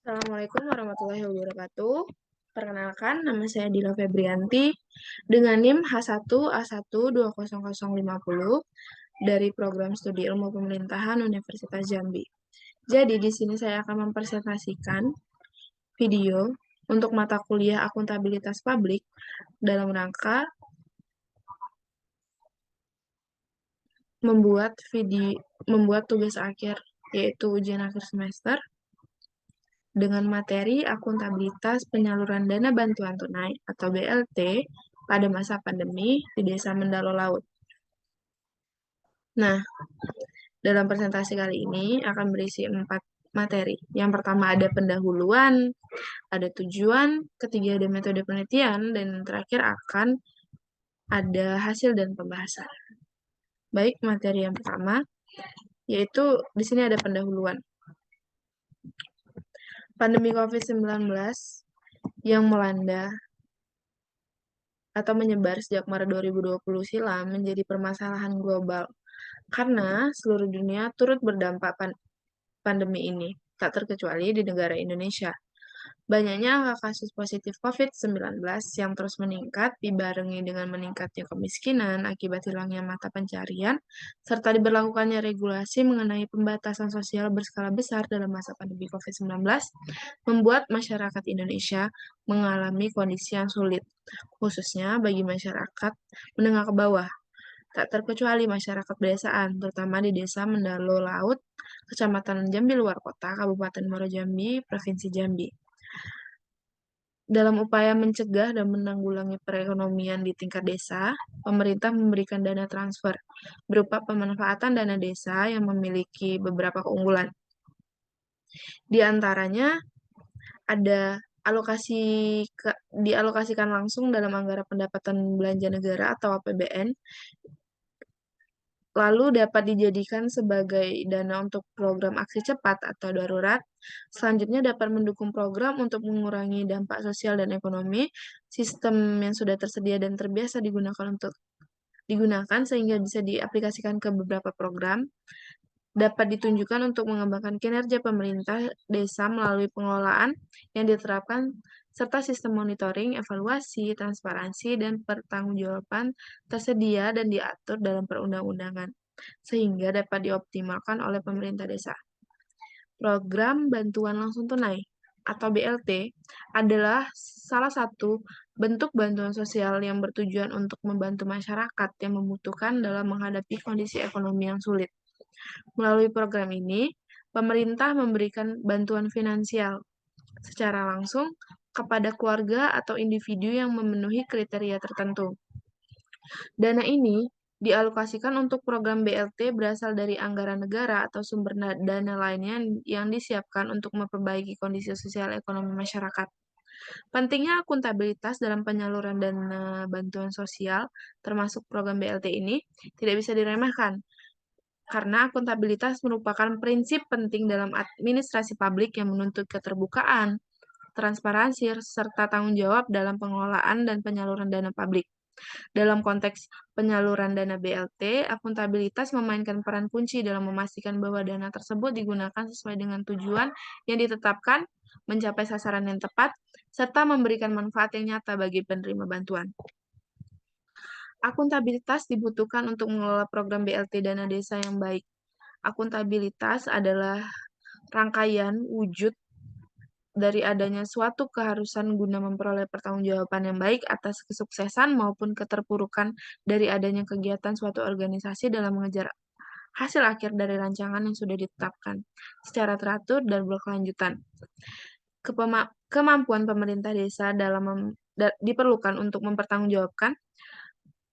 Assalamualaikum warahmatullahi wabarakatuh. Perkenalkan, nama saya Dila Febrianti dengan NIM H1A1200050 dari Program Studi Ilmu Pemerintahan Universitas Jambi. Jadi, di sini saya akan mempresentasikan video untuk mata kuliah akuntabilitas publik dalam rangka membuat tugas akhir, yaitu ujian akhir semester dengan materi akuntabilitas penyaluran dana bantuan tunai atau BLT pada masa pandemi di Desa Mendalo Laut. Nah, dalam presentasi kali ini akan berisi 4 materi. Yang pertama ada pendahuluan, ada tujuan, ketiga ada metode penelitian, dan terakhir akan ada hasil dan pembahasan. Baik, materi yang pertama yaitu di sini ada pendahuluan. Pandemi COVID-19 yang melanda atau menyebar sejak Maret 2020 silam menjadi permasalahan global karena seluruh dunia turut berdampak pandemi ini, tak terkecuali di negara Indonesia. Banyaknya angka kasus positif COVID-19 yang terus meningkat dibarengi dengan meningkatnya kemiskinan akibat hilangnya mata pencarian, serta diberlakukannya regulasi mengenai pembatasan sosial berskala besar dalam masa pandemi COVID-19, membuat masyarakat Indonesia mengalami kondisi yang sulit, khususnya bagi masyarakat menengah ke bawah, tak terkecuali masyarakat pedesaan, terutama di Desa Mendalo Laut, Kecamatan Jambi Luar Kota, Kabupaten Muaro Jambi, Provinsi Jambi. Dalam upaya mencegah dan menanggulangi perekonomian di tingkat desa, pemerintah memberikan dana transfer berupa pemanfaatan dana desa yang memiliki beberapa keunggulan. Di antaranya ada dialokasikan langsung dalam anggaran pendapatan belanja negara atau APBN, lalu dapat dijadikan sebagai dana untuk program aksi cepat atau darurat. Selanjutnya dapat mendukung program untuk mengurangi dampak sosial dan ekonomi. Sistem yang sudah tersedia dan terbiasa digunakan sehingga bisa diaplikasikan ke beberapa program. Dapat ditunjukkan untuk mengembangkan kinerja pemerintah desa melalui pengelolaan yang diterapkan serta sistem monitoring, evaluasi, transparansi, dan pertanggungjawaban tersedia dan diatur dalam perundang-undangan, sehingga dapat dioptimalkan oleh pemerintah desa. Program Bantuan Langsung Tunai atau BLT adalah salah satu bentuk bantuan sosial yang bertujuan untuk membantu masyarakat yang membutuhkan dalam menghadapi kondisi ekonomi yang sulit. Melalui program ini, pemerintah memberikan bantuan finansial secara langsung kepada keluarga atau individu yang memenuhi kriteria tertentu. Dana ini dialokasikan untuk program BLT berasal dari anggaran negara atau sumber dana lainnya yang disiapkan untuk memperbaiki kondisi sosial ekonomi masyarakat. Pentingnya akuntabilitas dalam penyaluran dana bantuan sosial, termasuk program BLT ini, tidak bisa diremehkan, karena akuntabilitas merupakan prinsip penting dalam administrasi publik yang menuntut keterbukaan, transparansi, serta tanggung jawab dalam pengelolaan dan penyaluran dana publik. Dalam konteks penyaluran dana BLT, akuntabilitas memainkan peran kunci dalam memastikan bahwa dana tersebut digunakan sesuai dengan tujuan yang ditetapkan, mencapai sasaran yang tepat, serta memberikan manfaat yang nyata bagi penerima bantuan. Akuntabilitas dibutuhkan untuk mengelola program BLT dana desa yang baik. Akuntabilitas adalah rangkaian wujud dari adanya suatu keharusan guna memperoleh pertanggungjawaban yang baik atas kesuksesan maupun keterpurukan dari adanya kegiatan suatu organisasi dalam mengejar hasil akhir dari rancangan yang sudah ditetapkan secara teratur dan berkelanjutan. Kemampuan pemerintah desa diperlukan untuk mempertanggungjawabkan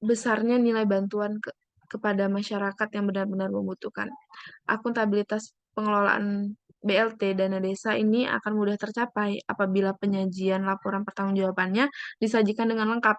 besarnya nilai bantuan kepada masyarakat yang benar-benar membutuhkan. Akuntabilitas pengelolaan BLT dana desa ini akan mudah tercapai apabila penyajian laporan pertanggungjawabannya disajikan dengan lengkap.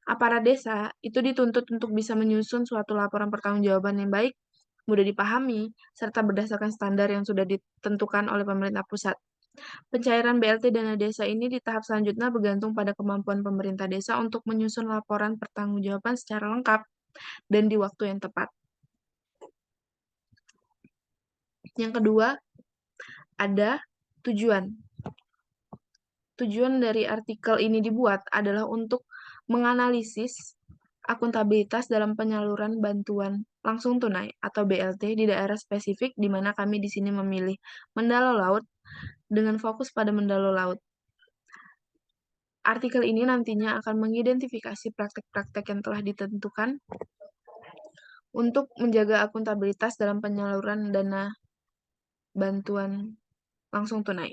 Aparat desa itu dituntut untuk bisa menyusun suatu laporan pertanggungjawaban yang baik, mudah dipahami, serta berdasarkan standar yang sudah ditentukan oleh pemerintah pusat. Pencairan BLT dana desa ini di tahap selanjutnya bergantung pada kemampuan pemerintah desa untuk menyusun laporan pertanggungjawaban secara lengkap dan di waktu yang tepat. Yang kedua, ada tujuan. Tujuan dari artikel ini dibuat adalah untuk menganalisis akuntabilitas dalam penyaluran bantuan langsung tunai atau BLT di daerah spesifik di mana kami di sini memilih Mendalo Laut dengan fokus pada Mendalo Laut. Artikel ini nantinya akan mengidentifikasi praktek-praktek yang telah ditentukan untuk menjaga akuntabilitas dalam penyaluran dana bantuan langsung tunai.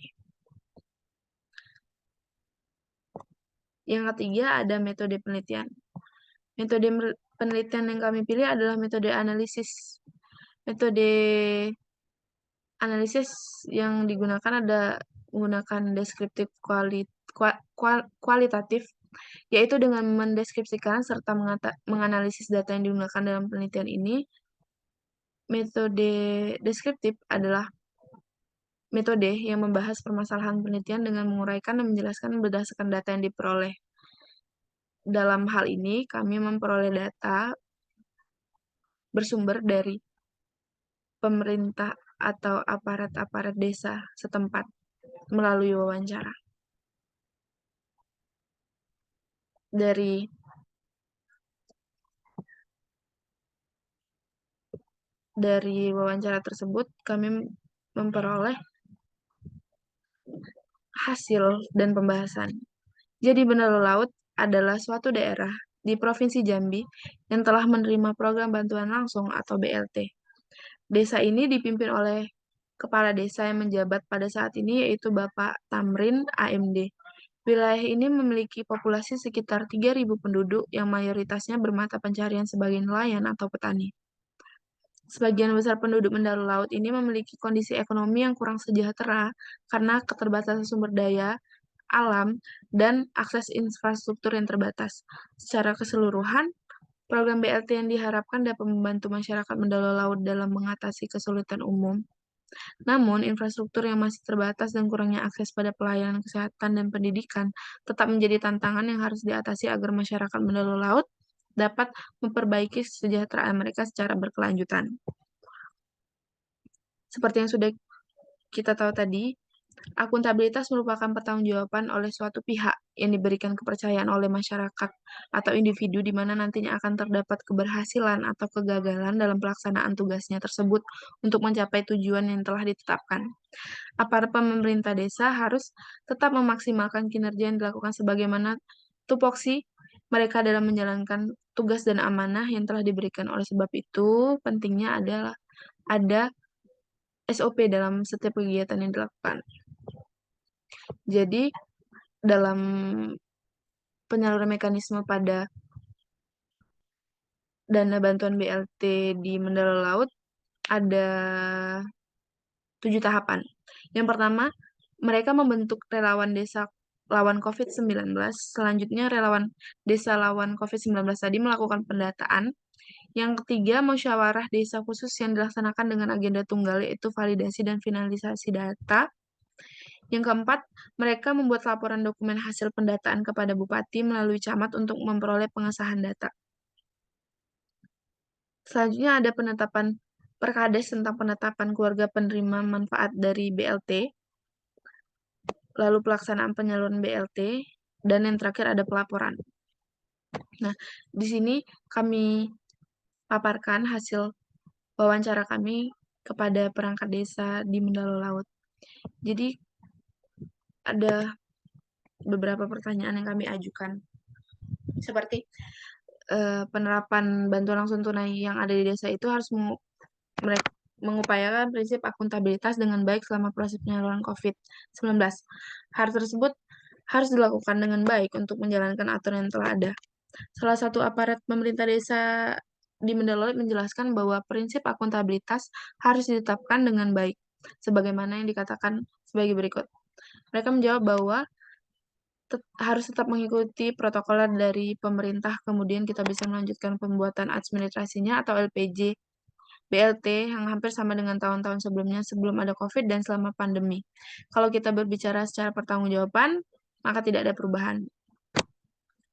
Yang ketiga ada metode penelitian. Metode penelitian yang kami pilih adalah metode analisis. Metode analisis yang digunakan ada menggunakan deskriptif kualitatif, yaitu dengan mendeskripsikan serta menganalisis data yang digunakan dalam penelitian ini. Metode deskriptif adalah metode yang membahas permasalahan penelitian dengan menguraikan dan menjelaskan berdasarkan data yang diperoleh. Dalam hal ini, kami memperoleh data bersumber dari pemerintah atau aparat-aparat desa setempat melalui wawancara. Dari wawancara tersebut, kami memperoleh hasil dan pembahasan. Jadi Mendalo Laut adalah suatu daerah di Provinsi Jambi yang telah menerima program bantuan langsung atau BLT. Desa ini dipimpin oleh kepala desa yang menjabat pada saat ini yaitu Bapak Tamrin AMD. Wilayah ini memiliki populasi sekitar 3.000 penduduk yang mayoritasnya bermata pencarian sebagai nelayan atau petani. Sebagian besar penduduk Mendalo Laut ini memiliki kondisi ekonomi yang kurang sejahtera karena keterbatasan sumber daya alam dan akses infrastruktur yang terbatas. Secara keseluruhan, program BLT yang diharapkan dapat membantu masyarakat Mendalo Laut dalam mengatasi kesulitan umum. Namun, infrastruktur yang masih terbatas dan kurangnya akses pada pelayanan kesehatan dan pendidikan tetap menjadi tantangan yang harus diatasi agar masyarakat Mendalo Laut dapat memperbaiki kesejahteraan mereka secara berkelanjutan. Seperti yang sudah kita tahu tadi, akuntabilitas merupakan pertanggungjawaban oleh suatu pihak yang diberikan kepercayaan oleh masyarakat atau individu di mana nantinya akan terdapat keberhasilan atau kegagalan dalam pelaksanaan tugasnya tersebut untuk mencapai tujuan yang telah ditetapkan. Aparat pemerintah desa harus tetap memaksimalkan kinerja yang dilakukan sebagaimana tupoksi mereka dalam menjalankan tugas dan amanah yang telah diberikan. Oleh sebab itu, pentingnya adalah ada SOP dalam setiap kegiatan yang dilakukan. Jadi, dalam penyaluran mekanisme pada dana bantuan BLT di Mendalo Laut ada 7 tahapan. Yang pertama, mereka membentuk relawan desa lawan COVID-19. Selanjutnya, relawan desa lawan COVID-19 tadi melakukan pendataan. Yang ketiga, musyawarah desa khusus yang dilaksanakan dengan agenda tunggal, yaitu validasi dan finalisasi data. Yang keempat, mereka membuat laporan dokumen hasil pendataan kepada bupati melalui camat untuk memperoleh pengesahan data. Selanjutnya ada penetapan Perkades tentang penetapan keluarga penerima manfaat dari BLT, lalu pelaksanaan penyaluran BLT, dan yang terakhir ada pelaporan. Nah, di sini kami paparkan hasil wawancara kami kepada perangkat desa di Mendalo Laut. Jadi, ada beberapa pertanyaan yang kami ajukan. Seperti, penerapan bantuan langsung tunai yang ada di desa itu harus mengupayakan prinsip akuntabilitas dengan baik selama proses penyaluran COVID-19. Hal tersebut harus dilakukan dengan baik untuk menjalankan aturan yang telah ada. Salah satu aparat pemerintah desa di Mendalo menjelaskan bahwa prinsip akuntabilitas harus ditetapkan dengan baik, sebagaimana yang dikatakan sebagai berikut. Mereka menjawab bahwa harus tetap mengikuti protokol dari pemerintah, kemudian kita bisa melanjutkan pembuatan administrasinya atau LPJ BLT yang hampir sama dengan tahun-tahun sebelumnya sebelum ada COVID dan selama pandemi. Kalau kita berbicara secara pertanggungjawaban, maka tidak ada perubahan.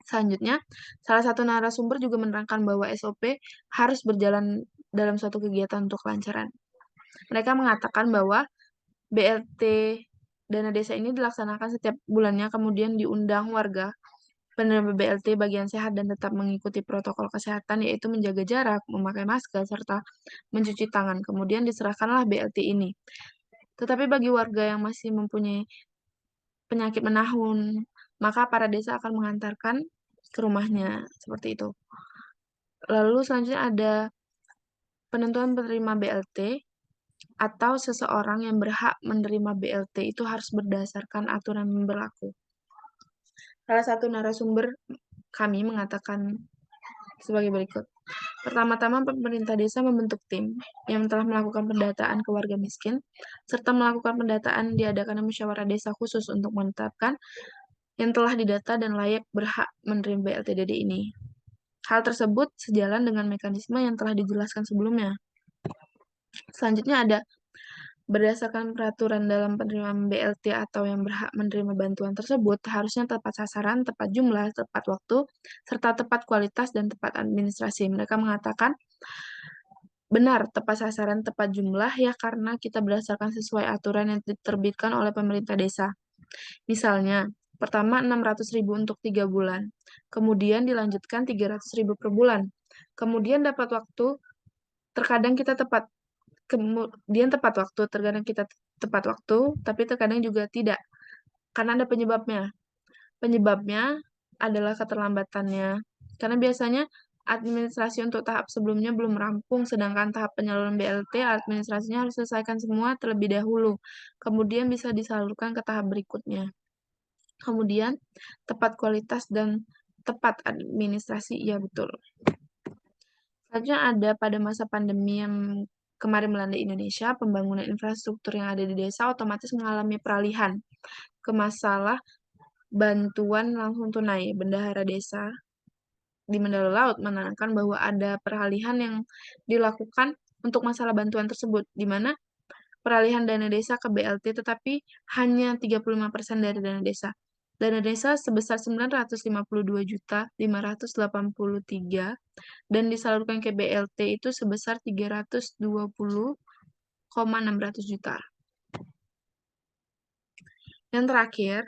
Selanjutnya, salah satu narasumber juga menerangkan bahwa SOP harus berjalan dalam suatu kegiatan untuk kelancaran. Mereka mengatakan bahwa BLT Dana desa ini dilaksanakan setiap bulannya, kemudian diundang warga penerima BLT bagian sehat dan tetap mengikuti protokol kesehatan, yaitu menjaga jarak, memakai masker, serta mencuci tangan. Kemudian diserahkanlah BLT ini. Tetapi bagi warga yang masih mempunyai penyakit menahun, maka para desa akan mengantarkan ke rumahnya, seperti itu. Lalu selanjutnya ada penentuan penerima BLT atau seseorang yang berhak menerima BLT itu harus berdasarkan aturan yang berlaku. Salah satu narasumber kami mengatakan sebagai berikut. Pertama-tama, pemerintah desa membentuk tim yang telah melakukan pendataan ke warga miskin, serta melakukan pendataan diadakan musyawarah desa khusus untuk menetapkan yang telah didata dan layak berhak menerima BLTDD ini. Hal tersebut sejalan dengan mekanisme yang telah dijelaskan sebelumnya. Selanjutnya ada berdasarkan peraturan dalam penerimaan BLT atau yang berhak menerima bantuan tersebut harusnya tepat sasaran, tepat jumlah, tepat waktu, serta tepat kualitas dan tepat administrasi. Mereka mengatakan benar, tepat sasaran, tepat jumlah ya karena kita berdasarkan sesuai aturan yang diterbitkan oleh pemerintah desa. Misalnya, pertama 600.000 untuk 3 bulan, kemudian dilanjutkan 300.000 per bulan. Kemudian dapat waktu, terkadang kita tepat, kemudian tepat waktu, terkadang kita tepat waktu, tapi terkadang juga tidak, karena ada penyebabnya. Penyebabnya adalah keterlambatannya, karena biasanya administrasi untuk tahap sebelumnya belum rampung, sedangkan tahap penyaluran BLT administrasinya harus selesaikan semua terlebih dahulu, kemudian bisa disalurkan ke tahap berikutnya. Kemudian, tepat kualitas dan tepat administrasi, iya betul. Selanjutnya ada pada masa pandemi yang kemarin melanda Indonesia, pembangunan infrastruktur yang ada di desa otomatis mengalami peralihan ke masalah bantuan langsung tunai. Bendahara desa di Mandala Laut menerangkan bahwa ada peralihan yang dilakukan untuk masalah bantuan tersebut, di mana peralihan dana desa ke BLT tetapi hanya 35% dari dana desa. Dana desa sebesar 952.583 dan disalurkan ke BLT itu sebesar 320,600 juta. Yang terakhir,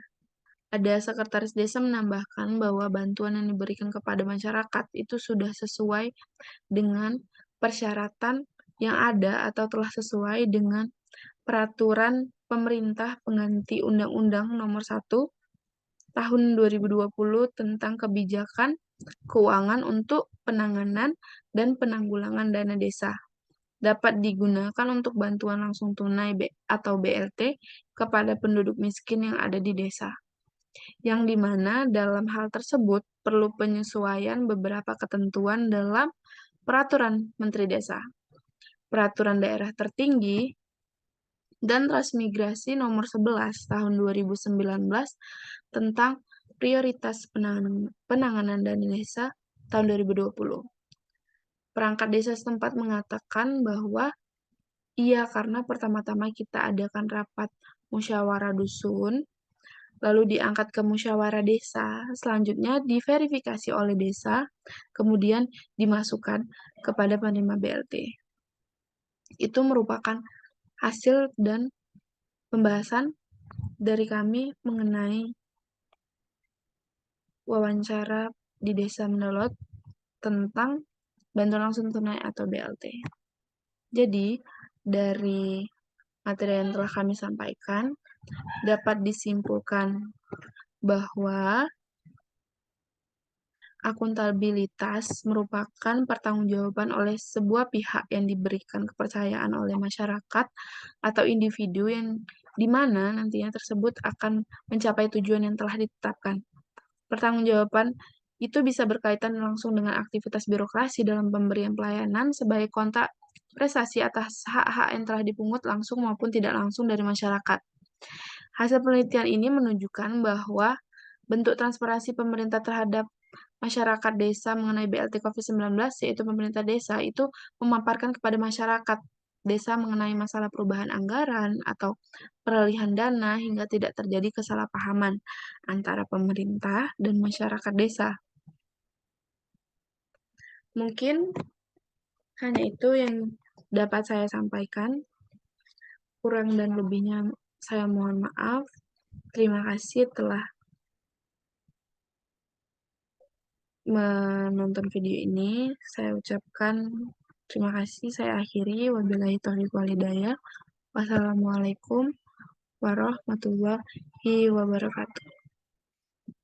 ada sekretaris desa menambahkan bahwa bantuan yang diberikan kepada masyarakat itu sudah sesuai dengan persyaratan yang ada atau telah sesuai dengan peraturan pemerintah pengganti Undang-Undang Nomor 1 Tahun 2020 tentang kebijakan keuangan untuk penanganan dan penanggulangan dana desa. Dapat digunakan untuk bantuan langsung tunai atau BLT kepada penduduk miskin yang ada di desa. Yang dimana dalam hal tersebut perlu penyesuaian beberapa ketentuan dalam Peraturan Menteri Desa, Peraturan Daerah Tertinggi, dan Transmigrasi Nomor 11 Tahun 2019 tentang Prioritas Penanganan Dana Desa tahun 2020. Perangkat desa setempat mengatakan bahwa iya karena pertama-tama kita adakan rapat musyawarah dusun, lalu diangkat ke musyawarah desa, selanjutnya diverifikasi oleh desa, kemudian dimasukkan kepada penerima BLT. Itu merupakan hasil dan pembahasan dari kami mengenai wawancara di Desa Mendolot tentang bantuan langsung tunai atau BLT. Jadi, dari materi yang telah kami sampaikan, dapat disimpulkan bahwa akuntabilitas merupakan pertanggungjawaban oleh sebuah pihak yang diberikan kepercayaan oleh masyarakat atau individu yang di mana nantinya tersebut akan mencapai tujuan yang telah ditetapkan. Pertanggungjawaban itu bisa berkaitan langsung dengan aktivitas birokrasi dalam pemberian pelayanan sebagai kontak prestasi atas hak-hak yang telah dipungut langsung maupun tidak langsung dari masyarakat. Hasil penelitian ini menunjukkan bahwa bentuk transparansi pemerintah terhadap masyarakat desa mengenai BLT COVID-19, yaitu pemerintah desa, itu memaparkan kepada masyarakat desa mengenai masalah perubahan anggaran atau peralihan dana hingga tidak terjadi kesalahpahaman antara pemerintah dan masyarakat desa. Mungkin hanya itu yang dapat saya sampaikan. Kurang dan lebihnya Saya mohon maaf. Terima kasih telah menonton video ini. Saya ucapkan terima kasih. Saya akhiri. Wabillahi taufiq wal hidayah. Wassalamualaikum warahmatullahi wabarakatuh.